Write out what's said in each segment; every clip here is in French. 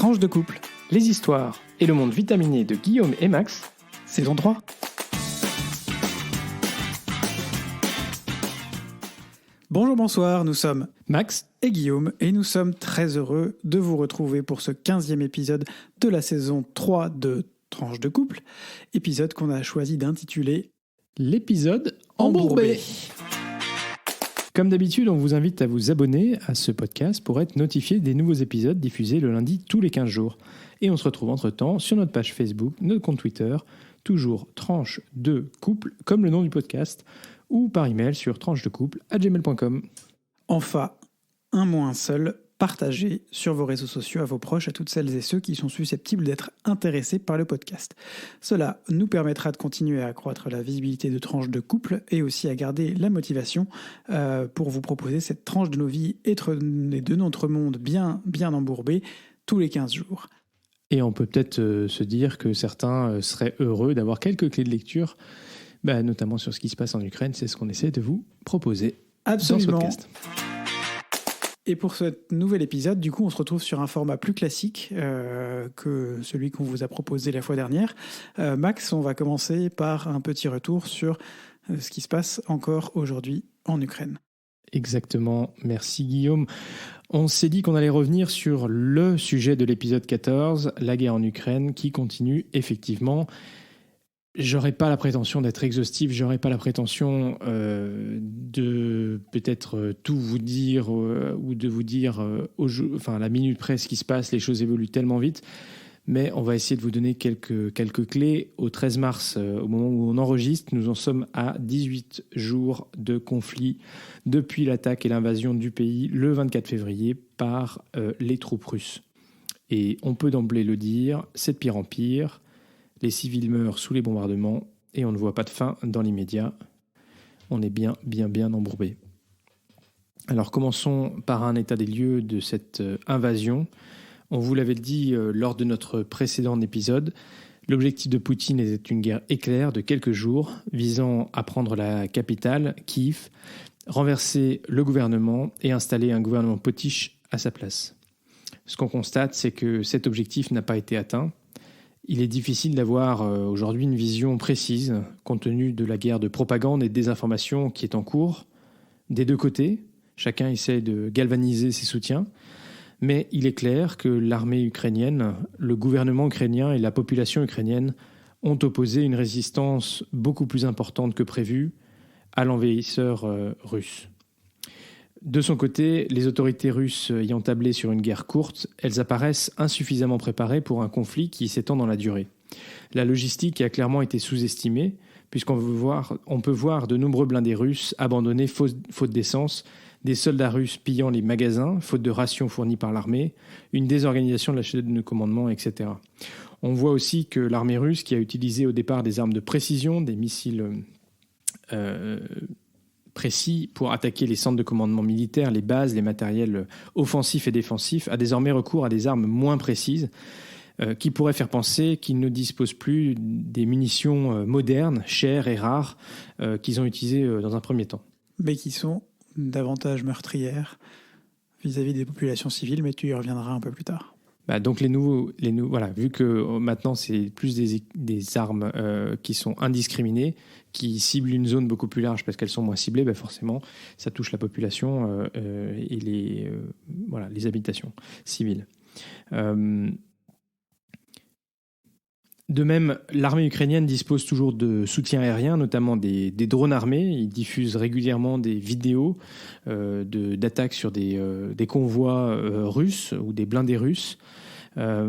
Tranche de couple, les histoires et le monde vitaminé de Guillaume et Max, saison 3. Bonjour, bonsoir, nous sommes Max et Guillaume et nous sommes très heureux de vous retrouver pour ce 15e épisode de la saison 3 de Tranche de couple, épisode qu'on a choisi d'intituler l'épisode embourbé. Comme d'habitude, on vous invite à vous abonner à ce podcast pour être notifié des nouveaux épisodes diffusés le lundi tous les 15 jours. Et on se retrouve entre-temps sur notre page Facebook, notre compte Twitter, toujours Tranche de couple, comme le nom du podcast, ou par email sur tranchedecouple@gmail.com. Enfin, un mot un seul, partagez sur vos réseaux sociaux à vos proches, à toutes celles et ceux qui sont susceptibles d'être intéressés par le podcast. Cela nous permettra de continuer à accroître la visibilité de Tranche de couple et aussi à garder la motivation pour vous proposer cette tranche de nos vies et de notre monde bien embourbé tous les 15 jours. Et on peut peut-être se dire que certains seraient heureux d'avoir quelques clés de lecture, notamment sur ce qui se passe en Ukraine. C'est ce qu'on essaie de vous proposer. Absolument. Dans ce podcast. Et pour ce nouvel épisode, du coup, on se retrouve sur un format plus classique que celui qu'on vous a proposé la fois dernière. Max, on va commencer par un petit retour sur ce qui se passe encore aujourd'hui en Ukraine. Exactement, merci Guillaume. On s'est dit qu'on allait revenir sur le sujet de l'épisode 14, la guerre en Ukraine, qui continue effectivement. J'aurais pas la prétention d'être exhaustif, j'aurais pas la prétention de peut-être tout vous dire ou de vous dire à la minute près ce qui se passe, les choses évoluent tellement vite, mais on va essayer de vous donner quelques clés. Au 13 mars, au moment où on enregistre, nous en sommes à 18 jours de conflit depuis l'attaque et l'invasion du pays le 24 février par les troupes russes. Et on peut d'emblée le dire, c'est de pire en pire. Les civils meurent sous les bombardements et on ne voit pas de fin dans l'immédiat. On est bien embourbé. Alors commençons par un état des lieux de cette invasion. On vous l'avait dit lors de notre précédent épisode, l'objectif de Poutine était une guerre éclair de quelques jours visant à prendre la capitale, Kiev, renverser le gouvernement et installer un gouvernement potiche à sa place. Ce qu'on constate, c'est que cet objectif n'a pas été atteint. Il est difficile d'avoir aujourd'hui une vision précise, compte tenu de la guerre de propagande et de désinformation qui est en cours, des deux côtés. Chacun essaie de galvaniser ses soutiens. Mais il est clair que l'armée ukrainienne, le gouvernement ukrainien et la population ukrainienne ont opposé une résistance beaucoup plus importante que prévu à l'envahisseur russe. De son côté, les autorités russes ayant tablé sur une guerre courte, elles apparaissent insuffisamment préparées pour un conflit qui s'étend dans la durée. La logistique a clairement été sous-estimée, puisqu'on peut voir de nombreux blindés russes abandonnés faute d'essence, des soldats russes pillant les magasins, faute de rations fournies par l'armée, une désorganisation de la chaîne de commandement, etc. On voit aussi que l'armée russe, qui a utilisé au départ des armes de précision, des missiles précis pour attaquer les centres de commandement militaires, les bases, les matériels offensifs et défensifs, a désormais recours à des armes moins précises qui pourraient faire penser qu'ils ne disposent plus des munitions modernes, chères et rares qu'ils ont utilisées dans un premier temps. Mais qui sont davantage meurtrières vis-à-vis des populations civiles, mais tu y reviendras un peu plus tard. Donc voilà, vu que maintenant c'est plus des armes qui sont indiscriminées, qui ciblent une zone beaucoup plus large parce qu'elles sont moins ciblées, forcément ça touche la population et les habitations civiles. De même, l'armée ukrainienne dispose toujours de soutien aérien, notamment des drones armés. Ils diffusent régulièrement des vidéos d'attaques sur des convois russes ou des blindés russes. Ça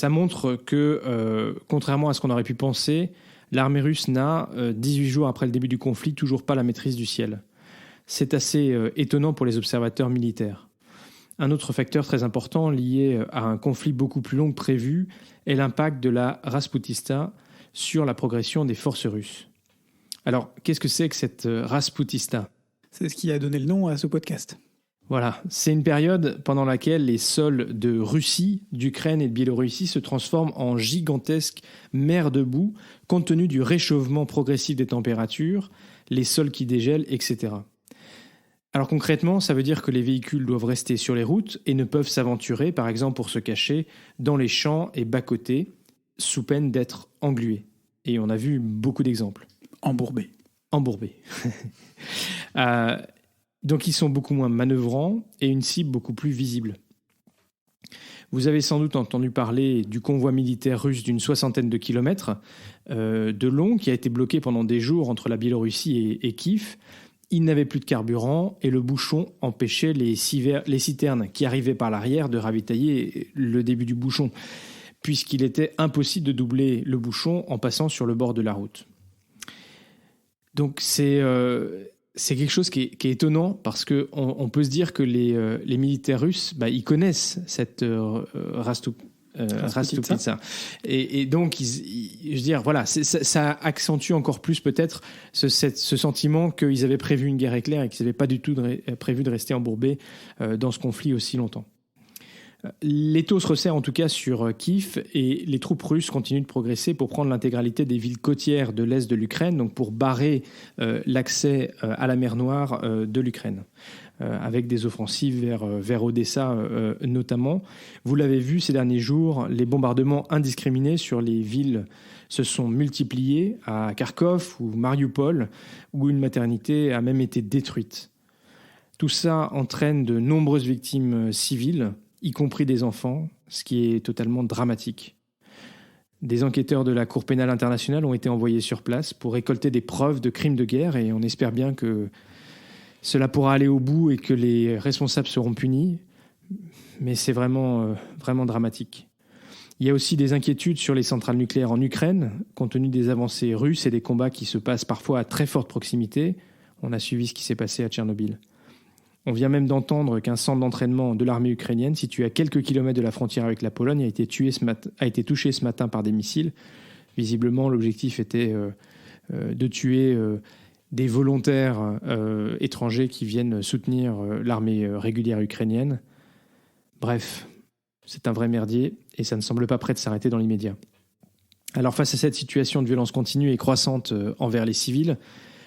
montre que, contrairement à ce qu'on aurait pu penser, l'armée russe n'a, 18 jours après le début du conflit, toujours pas la maîtrise du ciel. C'est assez étonnant pour les observateurs militaires. Un autre facteur très important lié à un conflit beaucoup plus long que prévu est l'impact de la Rasputista sur la progression des forces russes. Alors, qu'est-ce que c'est que cette Rasputista ? C'est ce qui a donné le nom à ce podcast. Voilà, c'est une période pendant laquelle les sols de Russie, d'Ukraine et de Biélorussie se transforment en gigantesques mers de boue compte tenu du réchauffement progressif des températures, les sols qui dégèlent, etc. Alors concrètement, ça veut dire que les véhicules doivent rester sur les routes et ne peuvent s'aventurer, par exemple pour se cacher, dans les champs et bas-côtés, sous peine d'être englués. Et on a vu beaucoup d'exemples. Embourbés. Donc ils sont beaucoup moins manœuvrants et une cible beaucoup plus visible. Vous avez sans doute entendu parler du convoi militaire russe d'une 60aine de kilomètres de long qui a été bloqué pendant des jours entre la Biélorussie et Kiev. Il n'avait plus de carburant et le bouchon empêchait les citernes qui arrivaient par l'arrière de ravitailler le début du bouchon, puisqu'il était impossible de doubler le bouchon en passant sur le bord de la route. Donc c'est quelque chose qui est étonnant parce qu'on peut se dire que les militaires russes, ils connaissent cette Rastupitsa. Et donc, je veux dire, voilà, ça accentue encore plus peut-être ce sentiment qu'ils avaient prévu une guerre éclair et qu'ils n'avaient pas du tout prévu de rester embourbés dans ce conflit aussi longtemps. L'étau se resserre en tout cas sur Kiev et les troupes russes continuent de progresser pour prendre l'intégralité des villes côtières de l'est de l'Ukraine, donc pour barrer l'accès à la mer Noire de l'Ukraine, avec des offensives vers Odessa notamment. Vous l'avez vu ces derniers jours, les bombardements indiscriminés sur les villes se sont multipliés à Kharkov ou Mariupol, où une maternité a même été détruite. Tout ça entraîne de nombreuses victimes civiles, y compris des enfants, ce qui est totalement dramatique. Des enquêteurs de la Cour pénale internationale ont été envoyés sur place pour récolter des preuves de crimes de guerre et on espère bien que cela pourra aller au bout et que les responsables seront punis, mais c'est vraiment dramatique. Il y a aussi des inquiétudes sur les centrales nucléaires en Ukraine, compte tenu des avancées russes et des combats qui se passent parfois à très forte proximité. On a suivi ce qui s'est passé à Tchernobyl. On vient même d'entendre qu'un centre d'entraînement de l'armée ukrainienne, situé à quelques kilomètres de la frontière avec la Pologne, a été touché ce matin par des missiles. Visiblement, l'objectif était de tuer des volontaires étrangers qui viennent soutenir l'armée régulière ukrainienne. Bref, c'est un vrai merdier et ça ne semble pas prêt de s'arrêter dans l'immédiat. Alors face à cette situation de violence continue et croissante envers les civils,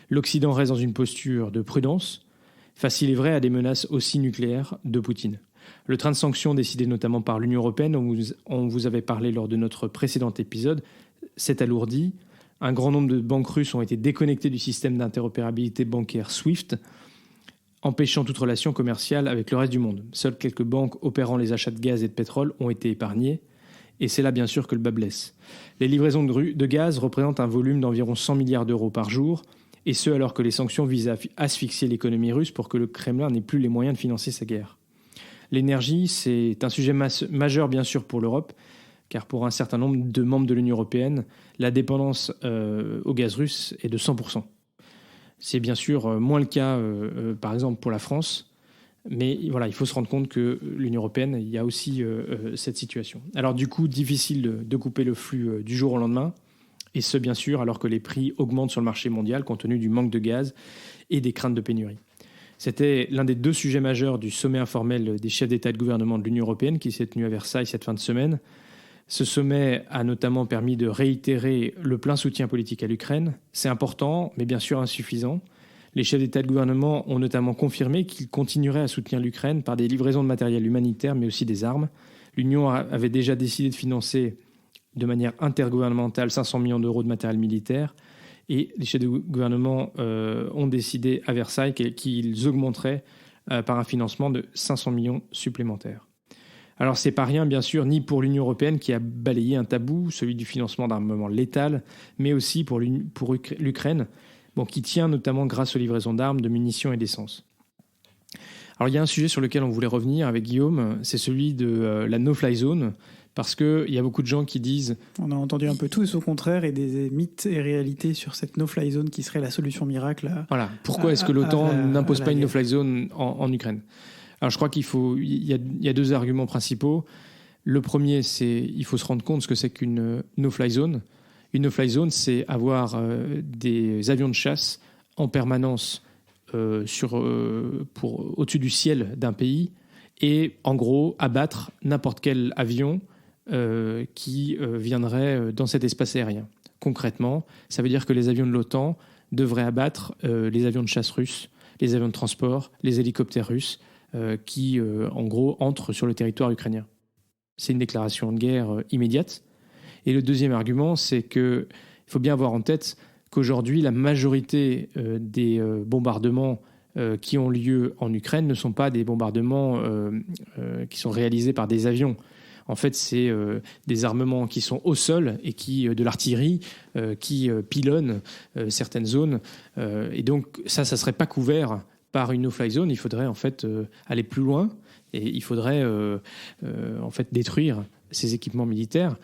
l'Occident reste dans une posture de prudence, face, il est vrai, à des menaces aussi nucléaires de Poutine. Le train de sanctions décidé notamment par l'Union européenne, dont on vous avait parlé lors de notre précédent épisode, s'est alourdi. Un grand nombre de banques russes ont été déconnectées du système d'interopérabilité bancaire SWIFT, empêchant toute relation commerciale avec le reste du monde. Seules quelques banques opérant les achats de gaz et de pétrole ont été épargnées. Et c'est là bien sûr que le bas blesse. Les livraisons de gaz représentent un volume d'environ 100 milliards d'euros par jour, et ce alors que les sanctions visent à asphyxier l'économie russe pour que le Kremlin n'ait plus les moyens de financer sa guerre. L'énergie, c'est un sujet majeur bien sûr pour l'Europe, car pour un certain nombre de membres de l'Union européenne, la dépendance au gaz russe est de 100%. C'est bien sûr moins le cas, par exemple, pour la France, mais voilà, il faut se rendre compte que l'Union européenne, il y a aussi cette situation. Alors du coup, difficile de couper le flux du jour au lendemain, et ce, bien sûr, alors que les prix augmentent sur le marché mondial compte tenu du manque de gaz et des craintes de pénurie. C'était l'un des deux sujets majeurs du sommet informel des chefs d'État et de gouvernement de l'Union européenne qui s'est tenu à Versailles cette fin de semaine. Ce sommet a notamment permis de réitérer le plein soutien politique à l'Ukraine. C'est important, mais bien sûr insuffisant. Les chefs d'État et de gouvernement ont notamment confirmé qu'ils continueraient à soutenir l'Ukraine par des livraisons de matériel humanitaire, mais aussi des armes. L'Union avait déjà décidé de financer de manière intergouvernementale 500 millions d'euros de matériel militaire. Et les chefs de gouvernement ont décidé à Versailles qu'ils augmenteraient par un financement de 500 millions supplémentaires. Alors c'est pas rien bien sûr, ni pour l'Union européenne qui a balayé un tabou, celui du financement d'armement létal, mais aussi pour l'Ukraine, qui tient notamment grâce aux livraisons d'armes, de munitions et d'essence. Alors il y a un sujet sur lequel on voulait revenir avec Guillaume, c'est celui de la no-fly zone. Parce qu'il y a beaucoup de gens qui disent... On a entendu un peu tout et son contraire et des mythes et réalités sur cette no-fly zone qui serait la solution miracle. Voilà. Pourquoi est-ce que l'OTAN n'impose pas une no-fly zone en Ukraine ? Alors je crois il y a deux arguments principaux. Le premier, c'est qu'il faut se rendre compte de ce que c'est qu'une no-fly zone. Une no-fly zone, c'est avoir des avions de chasse en permanence au-dessus du ciel d'un pays et en gros abattre n'importe quel avion qui viendrait dans cet espace aérien. Concrètement, ça veut dire que les avions de l'OTAN devraient abattre les avions de chasse russes, les avions de transport, les hélicoptères russes qui, en gros, entrent sur le territoire ukrainien. C'est une déclaration de guerre immédiate. Et le deuxième argument, c'est qu'il faut bien avoir en tête qu'aujourd'hui, la majorité des bombardements qui ont lieu en Ukraine ne sont pas des bombardements qui sont réalisés par des avions. En fait, c'est des armements qui sont au sol et de l'artillerie qui pilonnent certaines zones. Et donc, ça ne serait pas couvert par une no-fly zone. Il faudrait en fait aller plus loin et il faudrait en fait détruire ces équipements militaires.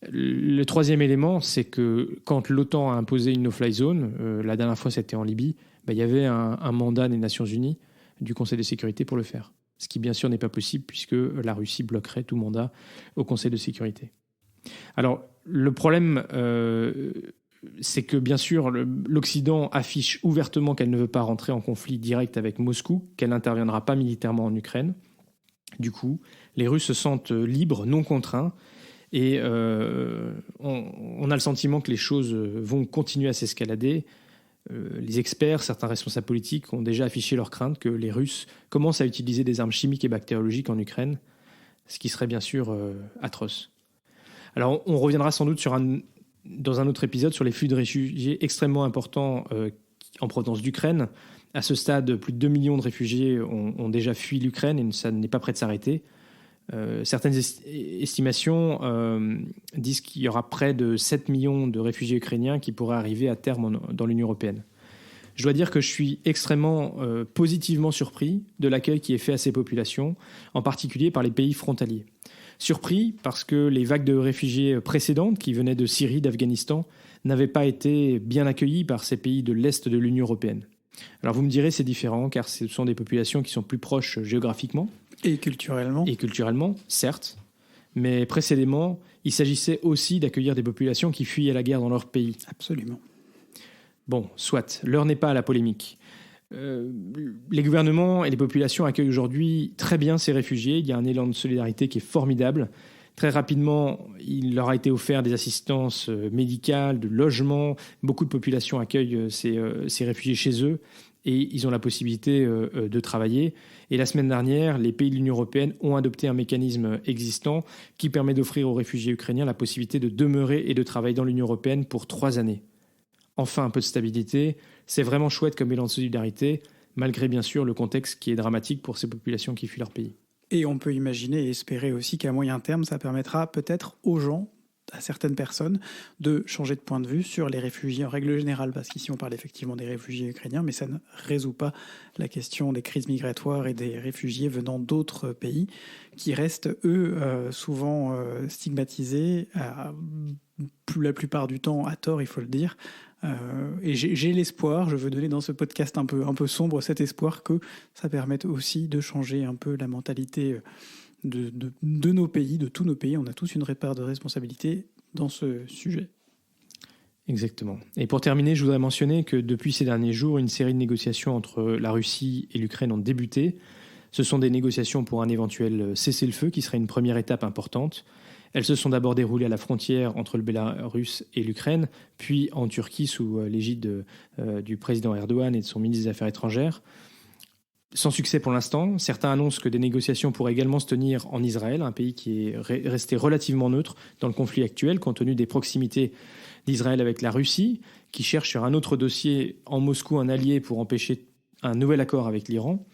Le troisième élément, c'est que quand l'OTAN a imposé une no-fly zone, la dernière fois c'était en Libye, il y avait un mandat des Nations Unies, du Conseil de sécurité pour le faire. Ce qui bien sûr n'est pas possible puisque la Russie bloquerait tout mandat au Conseil de sécurité. Alors le problème, c'est que bien sûr l'Occident affiche ouvertement qu'elle ne veut pas rentrer en conflit direct avec Moscou, qu'elle n'interviendra pas militairement en Ukraine. Du coup, les Russes se sentent libres, non contraints, et on a le sentiment que les choses vont continuer à s'escalader. Les experts, certains responsables politiques ont déjà affiché leur crainte que les Russes commencent à utiliser des armes chimiques et bactériologiques en Ukraine, ce qui serait bien sûr atroce. Alors on reviendra sans doute dans un autre épisode sur les flux de réfugiés extrêmement importants en provenance d'Ukraine. À ce stade, plus de 2 millions de réfugiés ont déjà fui l'Ukraine et ça n'est pas prêt de s'arrêter. Certaines estimations disent qu'il y aura près de 7 millions de réfugiés ukrainiens qui pourraient arriver à terme dans l'Union européenne. Je dois dire que je suis extrêmement positivement surpris de l'accueil qui est fait à ces populations, en particulier par les pays frontaliers. Surpris parce que les vagues de réfugiés précédentes qui venaient de Syrie, d'Afghanistan, n'avaient pas été bien accueillies par ces pays de l'Est de l'Union européenne. Alors vous me direz, c'est différent car ce sont des populations qui sont plus proches géographiquement. Et culturellement. Et culturellement, certes. Mais précédemment, il s'agissait aussi d'accueillir des populations qui fuyaient la guerre dans leur pays. Absolument. Bon, soit, l'heure n'est pas à la polémique. Les gouvernements et les populations accueillent aujourd'hui très bien ces réfugiés. Il y a un élan de solidarité qui est formidable. Très rapidement, il leur a été offert des assistances médicales, de logement. Beaucoup de populations accueillent ces réfugiés chez eux et ils ont la possibilité de travailler. Et la semaine dernière, les pays de l'Union européenne ont adopté un mécanisme existant qui permet d'offrir aux réfugiés ukrainiens la possibilité de demeurer et de travailler dans l'Union européenne pour 3 années. Enfin, un peu de stabilité. C'est vraiment chouette comme élan de solidarité, malgré bien sûr le contexte qui est dramatique pour ces populations qui fuient leur pays. Et on peut imaginer et espérer aussi qu'à moyen terme, ça permettra peut-être aux gens, à certaines personnes, de changer de point de vue sur les réfugiés en règle générale, parce qu'ici on parle effectivement des réfugiés ukrainiens, mais ça ne résout pas la question des crises migratoires et des réfugiés venant d'autres pays, qui restent, eux, souvent stigmatisés, la plupart du temps à tort, il faut le dire. Et j'ai l'espoir, je veux donner dans ce podcast un peu sombre cet espoir que ça permette aussi de changer un peu la mentalité de nos pays, de tous nos pays. On a tous une part de responsabilité dans ce sujet. Exactement. Et pour terminer, je voudrais mentionner que depuis ces derniers jours, une série de négociations entre la Russie et l'Ukraine ont débuté. Ce sont des négociations pour un éventuel cessez-le-feu qui serait une première étape importante. Elles se sont d'abord déroulées à la frontière entre le Bélarus et l'Ukraine, puis en Turquie sous l'égide du président Erdogan et de son ministre des Affaires étrangères. Sans succès pour l'instant, certains annoncent que des négociations pourraient également se tenir en Israël, un pays qui est resté relativement neutre dans le conflit actuel, compte tenu des proximités d'Israël avec la Russie, qui cherche sur un autre dossier en Moscou un allié pour empêcher un nouvel accord avec l'Iran,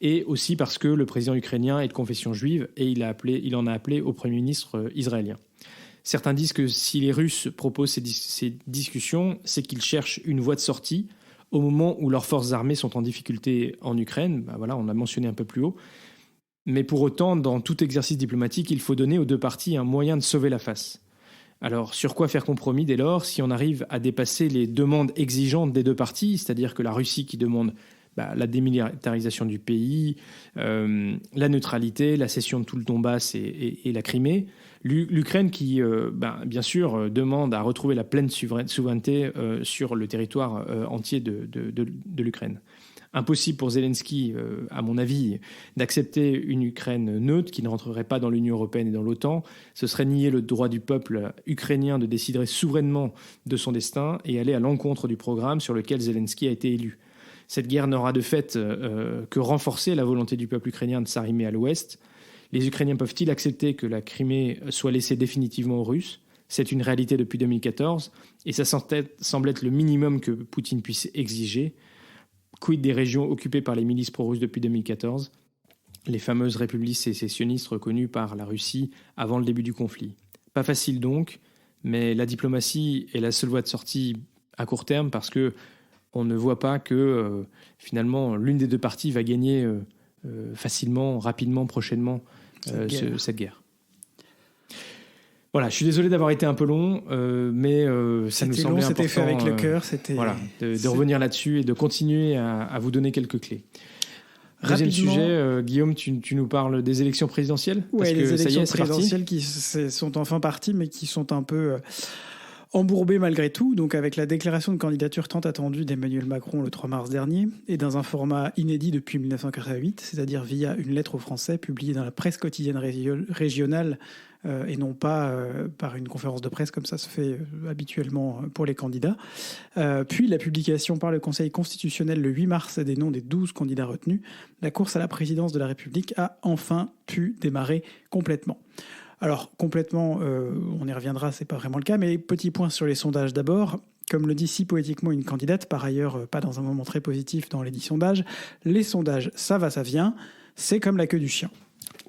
et aussi parce que le président ukrainien est de confession juive et il en a appelé au Premier ministre israélien. Certains disent que si les Russes proposent ces discussions, c'est qu'ils cherchent une voie de sortie au moment où leurs forces armées sont en difficulté en Ukraine. Voilà, on l'a mentionné un peu plus haut. Mais pour autant, dans tout exercice diplomatique, il faut donner aux deux parties un moyen de sauver la face. Alors, sur quoi faire compromis dès lors si on arrive à dépasser les demandes exigeantes des deux parties, c'est-à-dire que la Russie qui demande la démilitarisation du pays, la neutralité, la cession de tout le Donbass et la Crimée. L'Ukraine qui, bien sûr, demande à retrouver la pleine souveraineté sur le territoire entier de l'Ukraine. Impossible pour Zelensky, à mon avis, d'accepter une Ukraine neutre qui ne rentrerait pas dans l'Union européenne et dans l'OTAN. Ce serait nier le droit du peuple ukrainien de décider souverainement de son destin et aller à l'encontre du programme sur lequel Zelensky a été élu. Cette guerre n'aura de fait que renforcer la volonté du peuple ukrainien de s'arrimer à l'ouest. Les Ukrainiens peuvent-ils accepter que la Crimée soit laissée définitivement aux Russes ? C'est une réalité depuis 2014 et ça semble être le minimum que Poutine puisse exiger. Quid des régions occupées par les milices pro-russes depuis 2014 ? Les fameuses républiques sécessionnistes reconnues par la Russie avant le début du conflit. Pas facile donc, mais la diplomatie est la seule voie de sortie à court terme parce que on ne voit pas que finalement l'une des deux parties va gagner facilement, rapidement, prochainement cette guerre. Voilà, je suis désolé d'avoir été un peu long, mais ça nous semblait important. C'était fait avec le cœur. Voilà, de revenir là-dessus et de continuer à vous donner quelques clés. Deuxième sujet, Guillaume, tu nous parles des élections présidentielles ? Oui, les élections présidentielles qui sont enfin parties, mais qui sont un peu embourbées malgré tout. Donc avec la déclaration de candidature tant attendue d'Emmanuel Macron le 3 mars dernier, et dans un format inédit depuis 1988, c'est-à-dire via une lettre aux Français publiée dans la presse quotidienne régionale, et non pas par une conférence de presse comme ça se fait habituellement pour les candidats. Puis la publication par le Conseil constitutionnel le 8 mars des noms des 12 candidats retenus, la course à la présidence de la République a enfin pu démarrer complètement. Alors complètement, on y reviendra, c'est pas vraiment le cas, mais petit point sur les sondages d'abord. Comme le dit si poétiquement une candidate, par ailleurs pas dans un moment très positif dans les 10 sondages, les sondages, ça va, ça vient, c'est comme la queue du chien.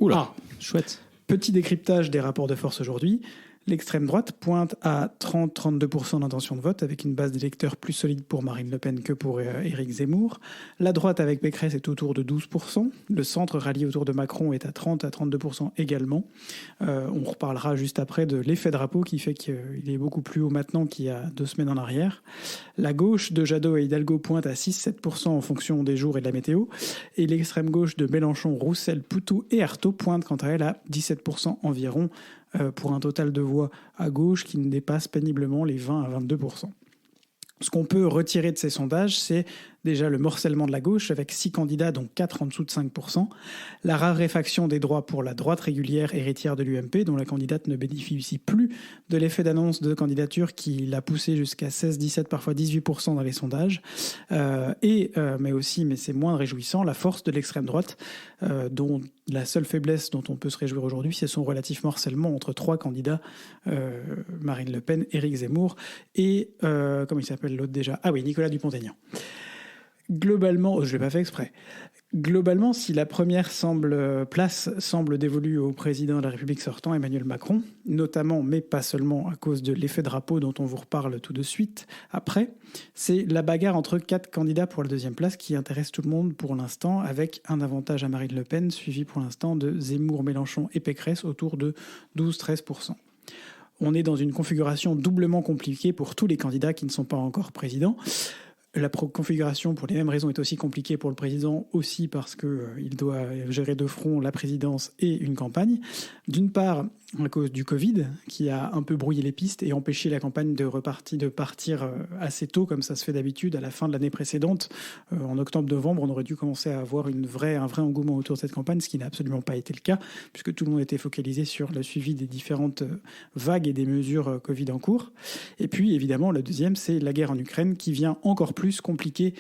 Oula, chouette. Petit décryptage des rapports de force aujourd'hui. L'extrême droite pointe à 30-32% d'intention de vote, avec une base d'électeurs plus solide pour Marine Le Pen que pour Éric Zemmour. La droite avec Pécresse est autour de 12%. Le centre rallié autour de Macron est à 30-32% également. On reparlera juste après de l'effet drapeau qui fait qu'il est beaucoup plus haut maintenant qu'il y a 2 semaines en arrière. La gauche de Jadot et Hidalgo pointe à 6-7% en fonction des jours et de la météo. Et l'extrême gauche de Mélenchon, Roussel, Poutou et Artaud pointe quant à elle à 17% environ, pour un total de voix à gauche qui ne dépasse péniblement les 20 à 22%. Ce qu'on peut retirer de ces sondages, c'est déjà le morcellement de la gauche, avec 6 candidats, dont 4 en dessous de 5%, la raréfaction des droits pour la droite régulière héritière de l'UMP, dont la candidate ne bénéficie plus de l'effet d'annonce de candidature qui l'a poussé jusqu'à 16, 17, parfois 18% dans les sondages, mais aussi, mais c'est moins réjouissant, la force de l'extrême droite, dont la seule faiblesse dont on peut se réjouir aujourd'hui, c'est son relatif morcellement entre 3 candidats, Marine Le Pen, Éric Zemmour et, comment il s'appelle l'autre déjà ? Ah oui, Nicolas Dupont-Aignan. Globalement, je ne l'ai pas fait exprès. Globalement, si la première place semble dévolue au président de la République sortant, Emmanuel Macron, notamment, mais pas seulement à cause de l'effet drapeau dont on vous reparle tout de suite après, c'est la bagarre entre 4 candidats pour la deuxième place qui intéresse tout le monde pour l'instant, avec un avantage à Marine Le Pen, suivi pour l'instant de Zemmour, Mélenchon et Pécresse autour de 12-13%. On est dans une configuration doublement compliquée pour tous les candidats qui ne sont pas encore présidents. La configuration, pour les mêmes raisons, est aussi compliquée pour le président, aussi parce qu'il doit gérer de front la présidence et une campagne. D'une part, à cause du Covid, qui a un peu brouillé les pistes et empêché la campagne de partir assez tôt, comme ça se fait d'habitude, à la fin de l'année précédente. En octobre-novembre, on aurait dû commencer à avoir un vrai engouement autour de cette campagne, ce qui n'a absolument pas été le cas, puisque tout le monde était focalisé sur le suivi des différentes vagues et des mesures Covid en cours. Et puis, évidemment, le deuxième, c'est la guerre en Ukraine, qui vient encore plus compliquer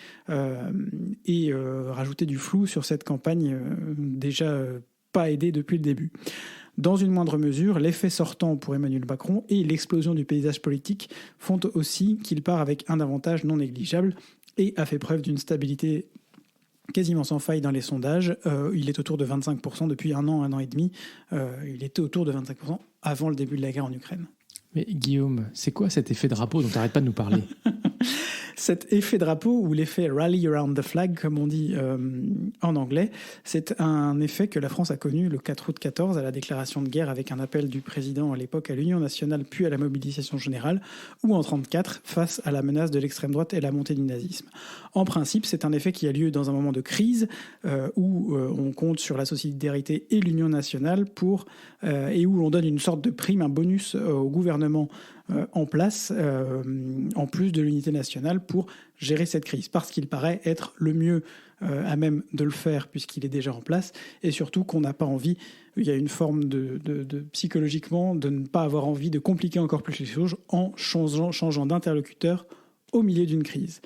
et rajouter du flou sur cette campagne déjà pas aidée depuis le début. Dans une moindre mesure, l'effet sortant pour Emmanuel Macron et l'explosion du paysage politique font aussi qu'il part avec un avantage non négligeable et a fait preuve d'une stabilité quasiment sans faille dans les sondages. Il est autour de 25% depuis un an et demi. Il était autour de 25% avant le début de la guerre en Ukraine. Mais Guillaume, c'est quoi cet effet drapeau dont tu n'arrêtes pas de nous parler ? Cet effet drapeau, ou l'effet rally around the flag, comme on dit en anglais, c'est un effet que la France a connu le 4 août 14 à la déclaration de guerre avec un appel du président à l'époque à l'Union nationale puis à la mobilisation générale, ou en 1934 face à la menace de l'extrême droite et la montée du nazisme. En principe, c'est un effet qui a lieu dans un moment de crise où on compte sur la solidarité et l'Union nationale et où l'on donne une sorte de prime, un bonus au gouvernement en place, en plus de l'unité nationale, pour gérer cette crise, parce qu'il paraît être le mieux à même de le faire, puisqu'il est déjà en place, et surtout qu'on n'a pas envie, il y a une forme de psychologiquement, de ne pas avoir envie de compliquer encore plus les choses en changeant d'interlocuteur au milieu d'une crise.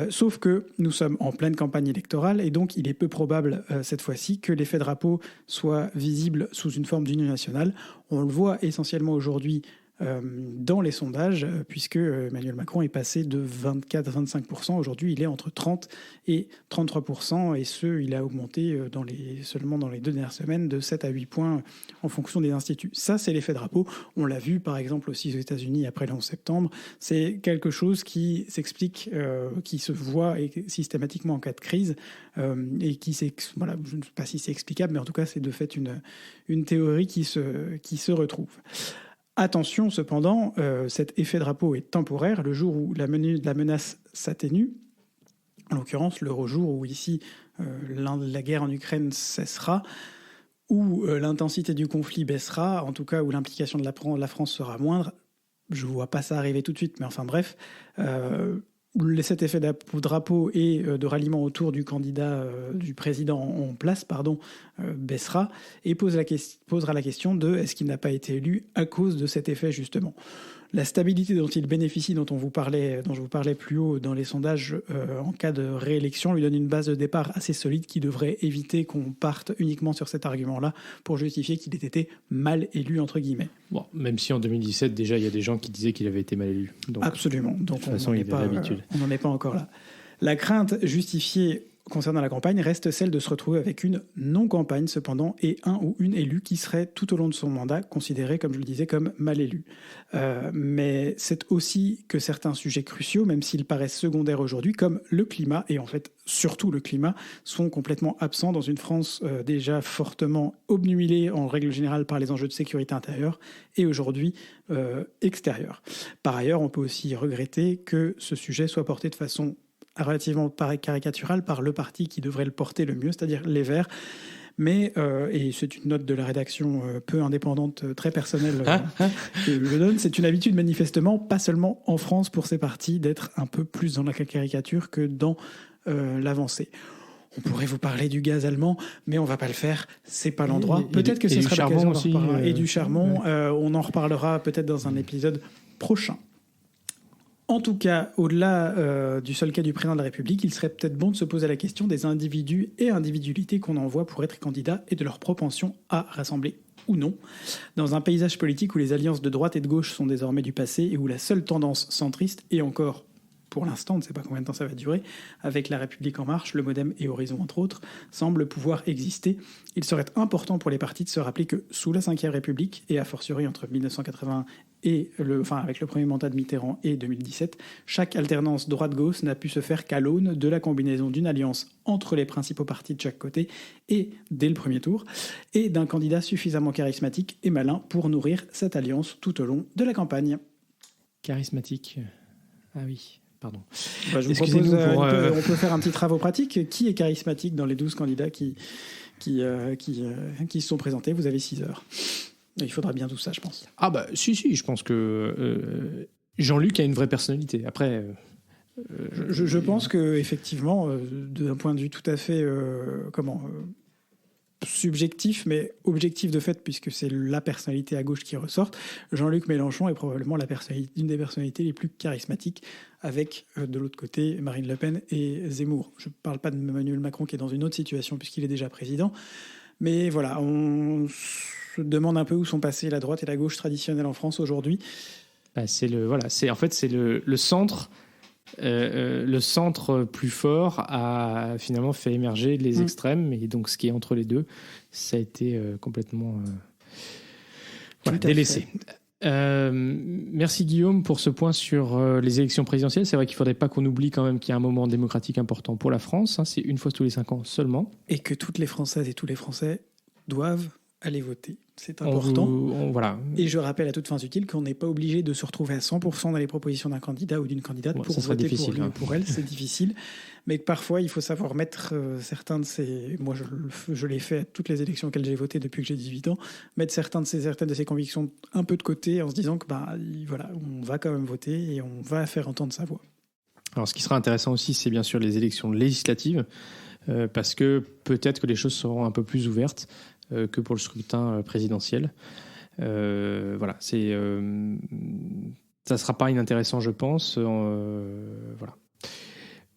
Sauf que nous sommes en pleine campagne électorale et donc il est peu probable cette fois-ci que l'effet drapeau soit visible sous une forme d'union nationale. On le voit essentiellement aujourd'hui dans les sondages, puisque Emmanuel Macron est passé de 24 à 25%. Aujourd'hui, il est entre 30 et 33%, et il a augmenté seulement dans les 2 dernières semaines de 7 à 8 points en fonction des instituts. Ça, c'est l'effet drapeau. On l'a vu, par exemple, aussi aux États-Unis après le 11 septembre. C'est quelque chose qui s'explique, qui se voit systématiquement en cas de crise, et voilà, je ne sais pas si c'est explicable, mais en tout cas, c'est de fait une théorie qui se retrouve. Attention cependant, cet effet drapeau est temporaire. Le jour où la menace s'atténue, en l'occurrence le jour où ici la guerre en Ukraine cessera, où l'intensité du conflit baissera, en tout cas où l'implication de la France sera moindre, je ne vois pas ça arriver tout de suite, mais enfin bref, cet effet drapeau et de ralliement autour du candidat, du président en place, baissera et posera la question de est-ce qu'il n'a pas été élu à cause de cet effet justement. La stabilité dont il bénéficie, dont je vous parlais plus haut dans les sondages en cas de réélection, lui donne une base de départ assez solide qui devrait éviter qu'on parte uniquement sur cet argument-là pour justifier qu'il ait été mal élu, entre guillemets. Bon, même si en 2017, déjà, il y a des gens qui disaient qu'il avait été mal élu. Donc, absolument. Donc, de toute façon, il avait l'habitude. On n'en est pas encore là. La crainte justifiée concernant la campagne reste celle de se retrouver avec une non-campagne cependant et un ou une élue qui serait tout au long de son mandat considéré, comme je le disais, comme mal élu. Mais c'est aussi que certains sujets cruciaux, même s'ils paraissent secondaires aujourd'hui, comme le climat, et en fait surtout le climat, sont complètement absents dans une France déjà fortement obnubilée en règle générale par les enjeux de sécurité intérieure et aujourd'hui extérieure. Par ailleurs, on peut aussi regretter que ce sujet soit porté de façon relativement caricaturale par le parti qui devrait le porter le mieux, c'est-à-dire les Verts. Mais, et c'est une note de la rédaction peu indépendante, très personnelle que je donne, c'est une habitude manifestement, pas seulement en France pour ces partis, d'être un peu plus dans la caricature que dans l'avancée. On pourrait vous parler du gaz allemand, mais on va pas le faire, c'est pas l'endroit. Peut-être que ce sera l'occasion d'en reparler. Et du charbon, on en reparlera peut-être dans un épisode prochain. En tout cas, au-delà du seul cas du président de la République, il serait peut-être bon de se poser la question des individus et individualités qu'on envoie pour être candidats et de leur propension à rassembler ou non. Dans un paysage politique où les alliances de droite et de gauche sont désormais du passé et où la seule tendance centriste, et encore pour l'instant, on ne sait pas combien de temps ça va durer, avec La République En Marche, le Modem et Horizon entre autres, semble pouvoir exister. Il serait important pour les partis de se rappeler que sous la Ve République, et a fortiori entre 1980 et avec le premier mandat de Mitterrand et 2017, chaque alternance droite-gauche n'a pu se faire qu'à l'aune de la combinaison d'une alliance entre les principaux partis de chaque côté et dès le premier tour, et d'un candidat suffisamment charismatique et malin pour nourrir cette alliance tout au long de la campagne. Charismatique. Ah oui. Pardon. Je vous propose, on peut faire un petit travaux pratique. Qui est charismatique dans les 12 candidats qui se sont présentés? Vous avez 6 heures. Il faudra bien tout ça, je pense. Ah bah si, je pense que Jean-Luc a une vraie personnalité. Après... Je pense qu'effectivement, d'un point de vue tout à fait subjectif, mais objectif de fait, puisque c'est la personnalité à gauche qui ressort, Jean-Luc Mélenchon est probablement une des personnalités les plus charismatiques, avec de l'autre côté Marine Le Pen et Zemmour. Je ne parle pas de Emmanuel Macron qui est dans une autre situation puisqu'il est déjà président, mais voilà, on se demande un peu où sont passées la droite et la gauche traditionnelle en France aujourd'hui. C'est le centre. Le centre plus fort a finalement fait émerger les extrêmes, et donc ce qui est entre les deux, ça a été complètement délaissé. Merci Guillaume pour ce point sur les élections présidentielles. C'est vrai qu'il ne faudrait pas qu'on oublie quand même qu'il y a un moment démocratique important pour la France. C'est une fois tous les 5 ans seulement. Et que toutes les Françaises et tous les Français doivent aller voter. C'est important. Voilà. Et je rappelle à toutes fins utiles qu'on n'est pas obligé de se retrouver à 100% dans les propositions d'un candidat ou d'une candidate pour voter pour lui ou pour elle. C'est difficile. Mais que parfois, il faut savoir mettre certains de ces... Moi, je l'ai fait à toutes les élections auxquelles j'ai voté depuis que j'ai 18 ans. Mettre certaines de ces convictions un peu de côté en se disant que on va quand même voter et on va faire entendre sa voix. Alors, ce qui sera intéressant aussi, c'est bien sûr les élections législatives. Parce que peut-être que les choses seront un peu plus ouvertes que pour le scrutin présidentiel. Ça sera pas inintéressant, je pense. Voilà.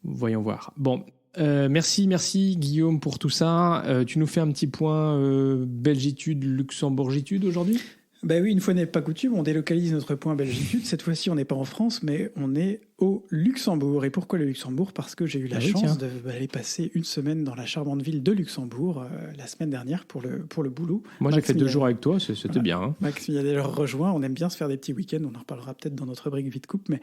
Voyons voir. Bon, merci Guillaume pour tout ça. Tu nous fais un petit point Belgitude, Luxembourgitude aujourd'hui ? Ben oui, une fois n'est pas coutume, on délocalise notre point Belgitude. Cette fois-ci, on n'est pas en France, mais on est au Luxembourg. Et pourquoi le Luxembourg ? Parce que j'ai eu la chance d'aller passer une semaine dans la charmante ville de Luxembourg la semaine dernière pour le boulot. Moi, j'ai fait 2 jours avec toi, c'était bien. Hein. Max m'y a d'ailleurs rejoint. On aime bien se faire des petits week-ends. On en reparlera peut-être dans notre rubrique Vite Coupe. Mais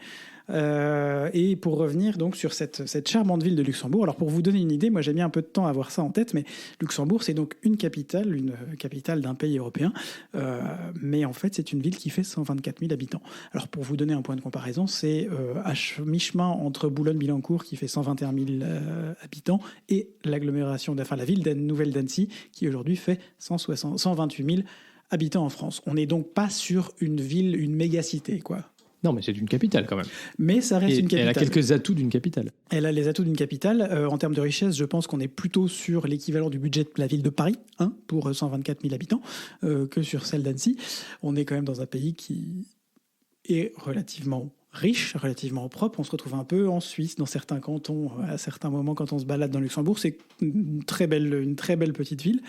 et pour revenir donc sur cette charmante ville de Luxembourg. Alors pour vous donner une idée, moi j'ai mis un peu de temps à avoir ça en tête, mais Luxembourg c'est donc une capitale d'un pays européen. Mais en fait, c'est une ville qui fait 124 000 habitants. Alors, pour vous donner un point de comparaison, c'est à mi-chemin entre Boulogne-Billancourt, qui fait 121 000 habitants, et la ville Nouvelle-d'Annecy, qui aujourd'hui fait 128 000 habitants en France. On n'est donc pas sur une ville, une mégacité, quoi. Non, mais c'est une capitale quand même. Mais ça reste une capitale. Elle a quelques atouts d'une capitale. Elle a les atouts d'une capitale. En termes de richesse, je pense qu'on est plutôt sur l'équivalent du budget de la ville de Paris, pour 124 000 habitants, que sur celle d'Annecy. On est quand même dans un pays qui est relativement riche, relativement propre. On se retrouve un peu en Suisse, dans certains cantons, à certains moments quand on se balade dans Luxembourg. C'est une très belle petite ville.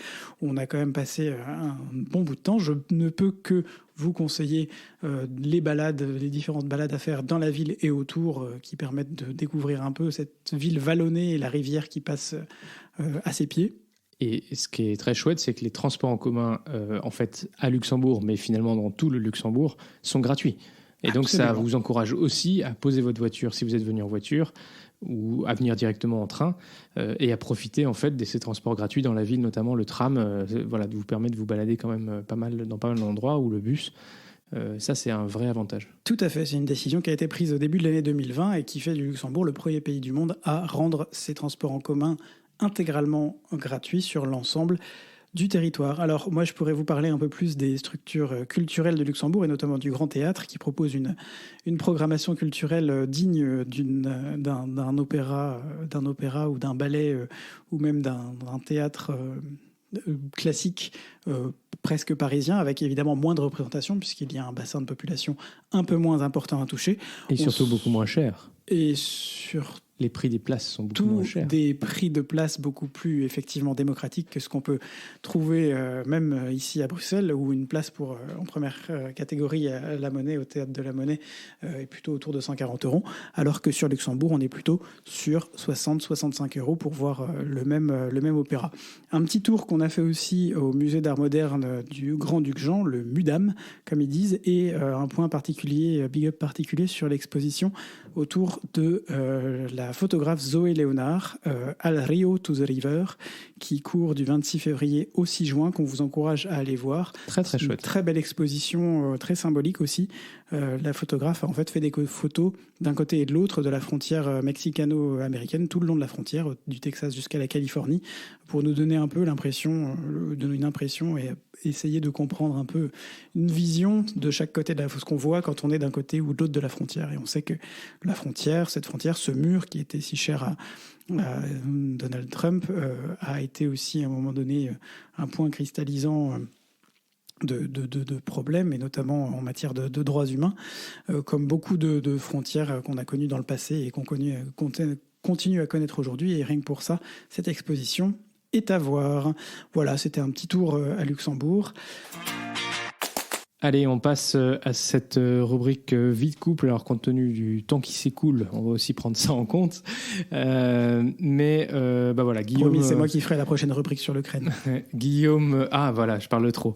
On a quand même passé un bon bout de temps. Je ne peux que vous conseiller les différentes balades à faire dans la ville et autour qui permettent de découvrir un peu cette ville vallonnée et la rivière qui passe à ses pieds. Et ce qui est très chouette, c'est que les transports en commun, en fait, à Luxembourg, mais finalement dans tout le Luxembourg, sont gratuits. Et donc, ça vous encourage aussi à poser votre voiture si vous êtes venu en voiture ou à venir directement en train et à profiter en fait de ces transports gratuits dans la ville, notamment le tram, vous permet de vous balader quand même pas mal d'endroits, ou le bus. Ça, c'est un vrai avantage. Tout à fait. C'est une décision qui a été prise au début de l'année 2020 et qui fait du Luxembourg le premier pays du monde à rendre ses transports en commun intégralement gratuits sur l'ensemble du territoire. Alors moi je pourrais vous parler un peu plus des structures culturelles de Luxembourg et notamment du Grand Théâtre qui propose une programmation culturelle digne d'un opéra ou d'un ballet ou même d'un théâtre classique presque parisien, avec évidemment moins de représentation puisqu'il y a un bassin de population un peu moins important à toucher. Et surtout beaucoup moins cher. Et surtout les prix des places sont beaucoup moins chers. Des prix de place beaucoup plus effectivement démocratiques que ce qu'on peut trouver même ici à Bruxelles, où une place en première catégorie à la Monnaie, au Théâtre de la Monnaie, est plutôt autour de 140 €, alors que sur Luxembourg, on est plutôt sur 60-65 € pour voir le même opéra. Un petit tour qu'on a fait aussi au musée d'art moderne du Grand-Duc Jean, le MUDAM, comme ils disent, et un point particulier, big up particulier sur l'exposition autour de la photographe Zoé Léonard, Al Rio to the River, qui court du 26 février au 6 juin, qu'on vous encourage à aller voir. Très, très chouette. Une très belle exposition, très symbolique aussi. La photographe a en fait des photos d'un côté et de l'autre de la frontière mexicano-américaine, tout le long de la frontière, du Texas jusqu'à la Californie, pour nous donner un peu une impression et essayer de comprendre un peu une vision de chaque côté de ce qu'on voit quand on est d'un côté ou de l'autre de la frontière. Et on sait que cette frontière, ce mur qui était si cher à Donald Trump, a été aussi à un moment donné un point cristallisant de problèmes, et notamment en matière de droits humains, comme beaucoup de frontières qu'on a connues dans le passé et qu'on continue à connaître aujourd'hui. Et rien que pour ça, cette exposition est à voir. Voilà, c'était un petit tour à Luxembourg. Allez, on passe à cette rubrique vie de couple. Alors, compte tenu du temps qui s'écoule, on va aussi prendre ça en compte. Mais voilà, Guillaume... Promis, c'est moi qui ferai la prochaine rubrique sur l'Ukraine. Guillaume... Ah, voilà, je parle trop.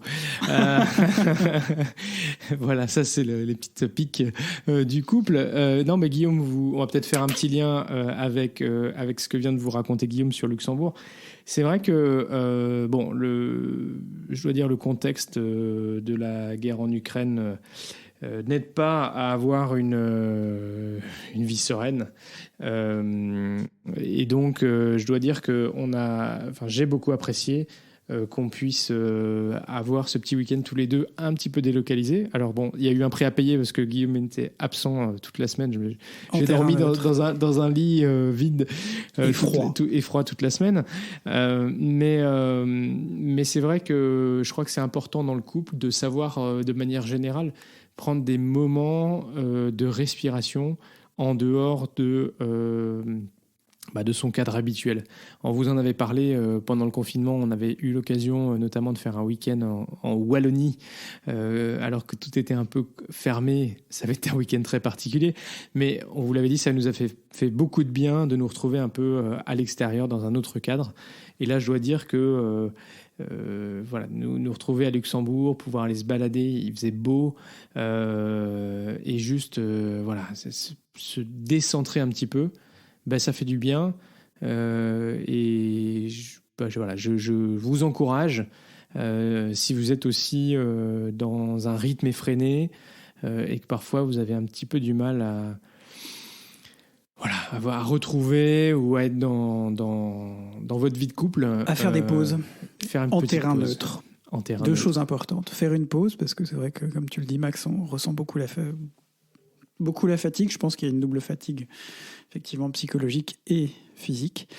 Voilà, ça, c'est les petites piques du couple. Non, mais Guillaume, on va peut-être faire un petit lien avec ce que vient de vous raconter Guillaume sur Luxembourg. C'est vrai que, je dois dire, le contexte de la guerre en Ukraine n'aide pas à avoir une vie sereine. Et donc, je dois dire que j'ai beaucoup apprécié qu'on puisse avoir ce petit week-end tous les deux un petit peu délocalisé. Alors bon, il y a eu un prix à payer parce que Guillaume était absent toute la semaine. J'ai dormi dans un lit vide et froid toute la semaine. Mais c'est vrai que je crois que c'est important dans le couple de savoir de manière générale prendre des moments de respiration en dehors de de son cadre habituel. On vous en avait parlé pendant le confinement, on avait eu l'occasion notamment de faire un week-end en Wallonie, alors que tout était un peu fermé. Ça avait été un week-end très particulier, mais on vous l'avait dit, ça nous a fait beaucoup de bien de nous retrouver un peu à l'extérieur dans un autre cadre. Et là, je dois dire que nous retrouver à Luxembourg, pouvoir aller se balader, il faisait beau, et juste se décentrer un petit peu, ça fait du bien, et je vous encourage, si vous êtes aussi dans un rythme effréné, et que parfois vous avez un petit peu du mal à retrouver ou à être dans votre vie de couple. À faire des pauses en terrain pause. neutre. Deux neutre. Choses importantes. Faire une pause, parce que c'est vrai que, comme tu le dis, Max, on ressent beaucoup la fatigue. Je pense qu'il y a une double fatigue, effectivement, psychologique et physique.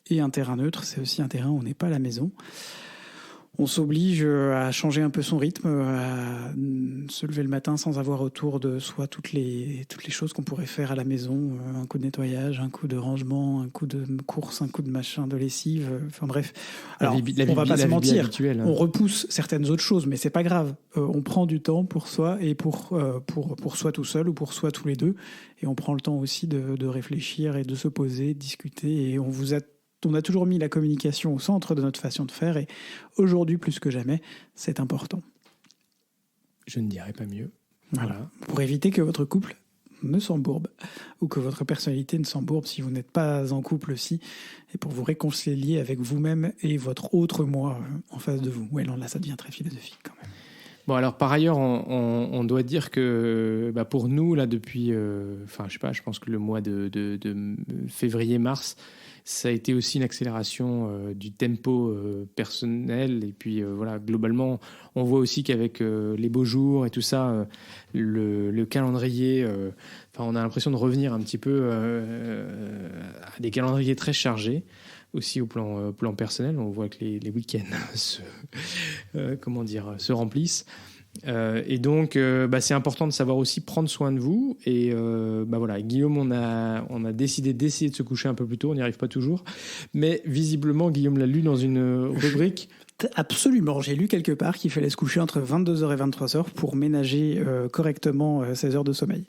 Et un terrain neutre, c'est aussi un terrain où on n'est pas à la maison. On s'oblige à changer un peu son rythme, à se lever le matin sans avoir autour de soi toutes les choses qu'on pourrait faire à la maison. Un coup de nettoyage, un coup de rangement, un coup de course, un coup de machin, de lessive. Enfin bref. Alors, on va pas se mentir. On repousse certaines autres choses, mais c'est pas grave. On prend du temps pour soi et pour soi tout seul ou pour soi tous les deux. Et on prend le temps aussi de réfléchir et de se poser, de discuter. Et on a toujours mis la communication au centre de notre façon de faire, et aujourd'hui, plus que jamais, c'est important. Je ne dirais pas mieux. Voilà. Pour éviter que votre couple ne s'embourbe, ou que votre personnalité ne s'embourbe si vous n'êtes pas en couple aussi, et pour vous réconcilier avec vous-même et votre autre moi en face de vous. Ouais, non, là, ça devient très philosophique quand même. Bon, alors par ailleurs, on doit dire que pour nous, là, depuis, je pense que le mois de février-mars, ça a été aussi une accélération du tempo personnel. Et puis globalement, on voit aussi qu'avec les beaux jours et tout ça, le calendrier, on a l'impression de revenir un petit peu à des calendriers très chargés. Aussi au plan personnel, on voit que les week-ends se remplissent. Et donc, c'est important de savoir aussi prendre soin de vous. Et Guillaume, on a décidé d'essayer de se coucher un peu plus tôt. On n'y arrive pas toujours, mais visiblement, Guillaume l'a lu dans une rubrique. Absolument, j'ai lu quelque part qu'il fallait se coucher entre 22h et 23h pour ménager correctement ses heures de sommeil.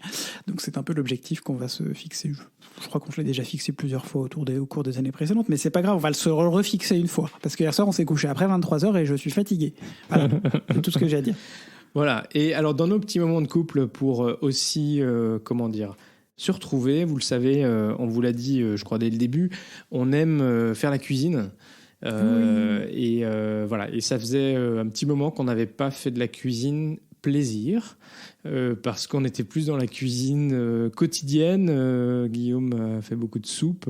Donc c'est un peu l'objectif qu'on va se fixer. Je crois qu'on se l'a déjà fixé plusieurs fois au cours des années précédentes, mais c'est pas grave, on va se refixer une fois. Parce que hier soir, on s'est couché après 23h et je suis fatigué. Voilà, c'est tout ce que j'ai à dire. Voilà, et alors dans nos petits moments de couple, pour aussi, se retrouver, vous le savez, on vous l'a dit, je crois, dès le début, on aime faire la cuisine. Et ça faisait un petit moment qu'on n'avait pas fait de la cuisine plaisir, parce qu'on était plus dans la cuisine quotidienne. Guillaume a fait beaucoup de soupe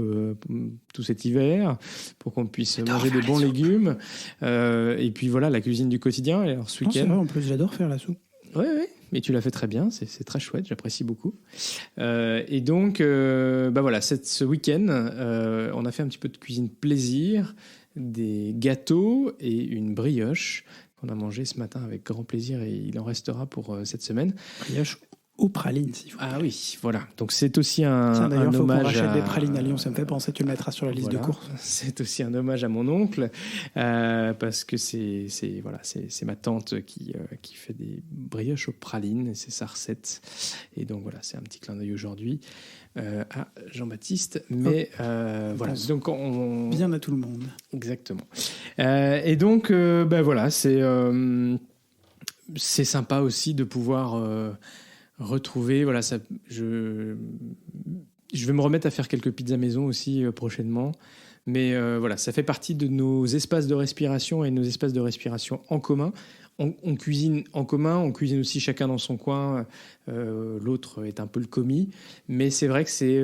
tout cet hiver pour qu'on puisse manger de bons légumes, et puis voilà, la cuisine du quotidien. Et alors ce week-end, c'est vrai, en plus j'adore faire la soupe. Oui, mais tu l'as fait très bien, c'est très chouette, j'apprécie beaucoup. Et donc ce week-end, on a fait un petit peu de cuisine plaisir, des gâteaux et une brioche qu'on a mangé ce matin avec grand plaisir, et il en restera pour cette semaine. Brioche aux pralines, s'il vous plaît. Ah oui, voilà. Donc c'est aussi un d'ailleurs, un hommage. Faut qu'on rachète des pralines à Lyon, ça me fait penser, tu le mettras sur la liste de courses. C'est aussi un hommage à mon oncle, parce que c'est ma tante qui fait des brioches aux pralines, et c'est sa recette. Et donc voilà, c'est un petit clin d'œil aujourd'hui à Jean-Baptiste. Mais voilà, donc bien à tout le monde. Exactement. Et donc c'est sympa aussi de pouvoir retrouver, je vais me remettre à faire quelques pizzas maison aussi prochainement, mais ça fait partie de nos espaces de respiration et nos espaces de respiration en commun. On cuisine en commun, on cuisine aussi chacun dans son coin, l'autre est un peu le commis, mais c'est vrai que c'est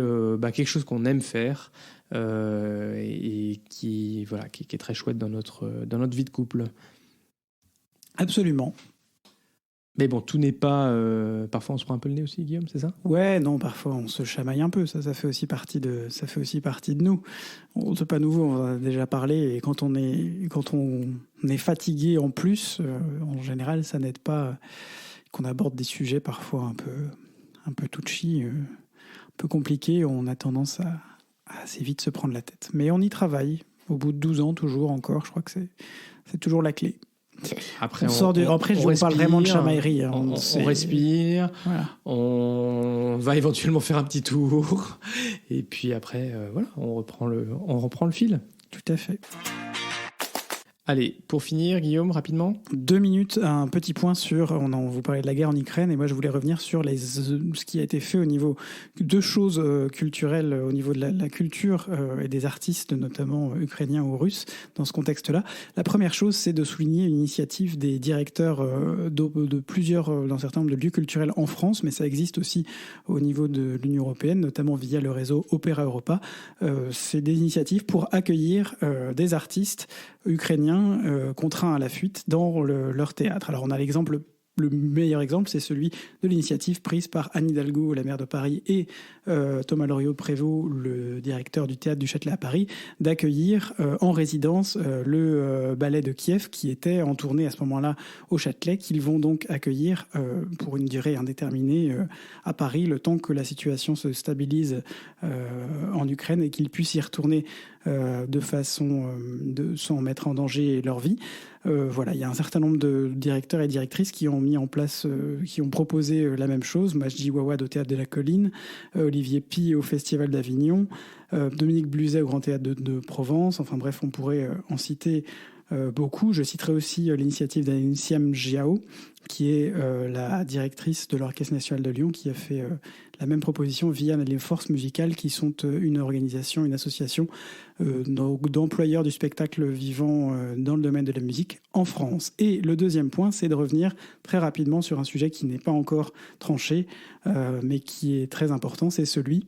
quelque chose qu'on aime faire, et qui est très chouette dans notre vie de couple. Absolument. Mais bon, tout n'est pas... parfois, on se prend un peu le nez aussi, Guillaume, c'est ça ? Ouais, non, parfois, on se chamaille un peu. Ça fait aussi partie de nous. C'est pas nouveau, on en a déjà parlé. Et quand on est fatigué en plus, en général, ça n'aide pas qu'on aborde des sujets parfois un peu touchy, un peu compliqués. On a tendance assez vite se prendre la tête. Mais on y travaille, au bout de 12 ans, toujours encore, je crois que c'est toujours la clé. Après, après, je vous parle vraiment de chamaillerie. Hein. On respire, voilà. On va éventuellement faire un petit tour, et puis après, voilà, on reprend le fil. Tout à fait. Allez, pour finir, Guillaume, rapidement. 2 minutes, un petit point sur... On vous parlait de la guerre en Ukraine, et moi je voulais revenir sur ce qui a été fait au niveau... 2 choses culturelles au niveau de la culture et des artistes, notamment ukrainiens ou russes, dans ce contexte-là. La première chose, c'est de souligner une initiative des directeurs d'un certain nombre de lieux culturels en France, mais ça existe aussi au niveau de l'Union européenne, notamment via le réseau Opéra Europa. C'est des initiatives pour accueillir des artistes ukrainiens contraints à la fuite dans leur théâtre. Alors on a le meilleur exemple, c'est celui de l'initiative prise par Anne Hidalgo, la maire de Paris, et Thomas Loriot-Prévost, le directeur du théâtre du Châtelet à Paris, d'accueillir en résidence le ballet de Kiev qui était en tournée à ce moment-là au Châtelet, qu'ils vont donc accueillir pour une durée indéterminée à Paris, le temps que la situation se stabilise en Ukraine et qu'ils puissent y retourner de façon sans mettre en danger leur vie. Voilà, il y a un certain nombre de directeurs et directrices qui ont mis en place, qui ont proposé la même chose. Majdi Wawad au Théâtre de la Colline, Olivier Py au Festival d'Avignon, Dominique Bluzet au Grand Théâtre de Provence. Enfin bref, on pourrait en citer beaucoup. Je citerai aussi l'initiative d'Anne Giao, qui est la directrice de l'Orchestre National de Lyon, qui a fait la même proposition via les Forces Musicales, qui sont une organisation, une association d'employeurs du spectacle vivant dans le domaine de la musique en France. Et le deuxième point, c'est de revenir très rapidement sur un sujet qui n'est pas encore tranché, mais qui est très important, c'est celui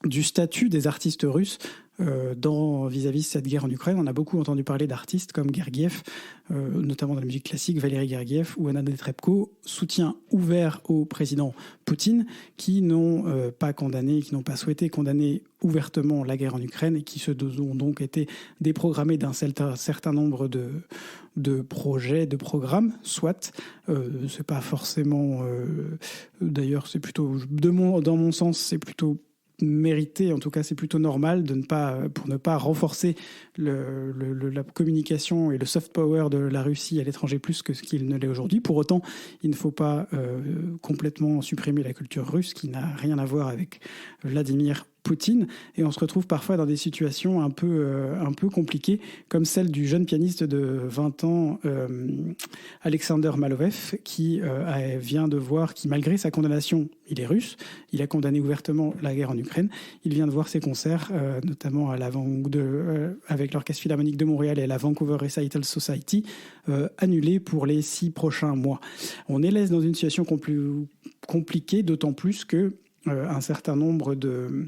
du statut des artistes russes vis-à-vis de cette guerre en Ukraine. On a beaucoup entendu parler d'artistes comme Gergiev, notamment dans la musique classique, Valéry Gergiev ou Anna Netrebko, soutien ouvert au président Poutine, qui n'ont pas condamné, qui n'ont pas souhaité condamner ouvertement la guerre en Ukraine et qui ont donc été déprogrammés d'un certain nombre de projets, de programmes, soit. C'est pas forcément... d'ailleurs, c'est plutôt... dans mon sens, c'est plutôt mérité, en tout cas c'est plutôt normal pour ne pas renforcer la communication et le soft power de la Russie à l'étranger plus que ce qu'il ne l'est aujourd'hui. Pour autant, il ne faut pas complètement supprimer la culture russe qui n'a rien à voir avec Vladimir Poutine, et on se retrouve parfois dans des situations un peu compliquées, comme celle du jeune pianiste de 20 ans, Alexander Malovev, qui vient de voir, qui malgré sa condamnation, il est russe, il a condamné ouvertement la guerre en Ukraine, il vient de voir ses concerts, notamment avec l'Orchestre Philharmonique de Montréal et à la Vancouver Recital Society, annulés pour les 6 prochains mois. On est laissé dans une situation compliquée, d'autant plus que un certain nombre de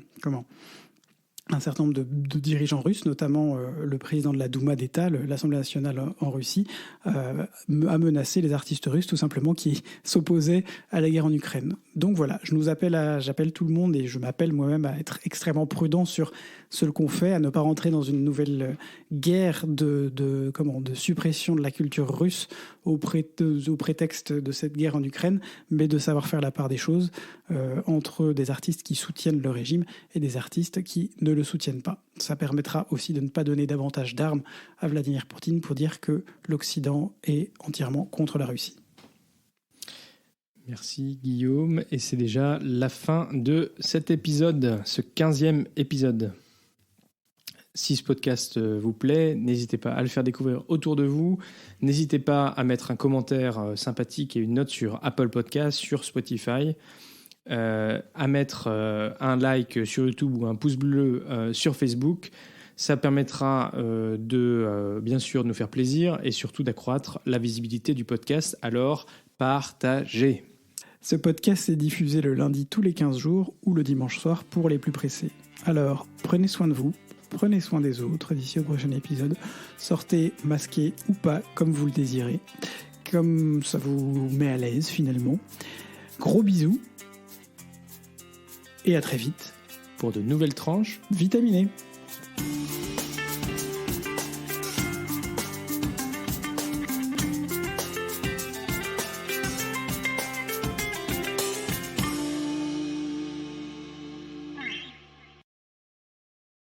dirigeants russes, notamment le président de la Douma d'État, l'Assemblée nationale en Russie, a menacé les artistes russes tout simplement qui s'opposaient à la guerre en Ukraine. Donc voilà, j'appelle tout le monde et je m'appelle moi-même à être extrêmement prudent sur ce qu'on fait, à ne pas rentrer dans une nouvelle guerre de suppression de la culture russe au prétexte de cette guerre en Ukraine, mais de savoir faire la part des choses entre des artistes qui soutiennent le régime et des artistes qui ne le soutiennent pas. Ça permettra aussi de ne pas donner davantage d'armes à Vladimir Poutine pour dire que l'Occident est entièrement contre la Russie. Merci Guillaume, et c'est déjà la fin de cet épisode, ce 15e épisode. Si ce podcast vous plaît, n'hésitez pas à le faire découvrir autour de vous. N'hésitez pas à mettre un commentaire sympathique et une note sur Apple Podcasts, sur Spotify. À mettre un like sur YouTube ou un pouce bleu sur Facebook. Ça permettra bien sûr de nous faire plaisir et surtout d'accroître la visibilité du podcast. Alors, partagez. Ce podcast est diffusé le lundi tous les 15 jours ou le dimanche soir pour les plus pressés. Alors, prenez soin de vous, prenez soin des autres d'ici au prochain épisode. Sortez masqué ou pas, comme vous le désirez, comme ça vous met à l'aise finalement. Gros bisous et à très vite pour de nouvelles tranches vitaminées.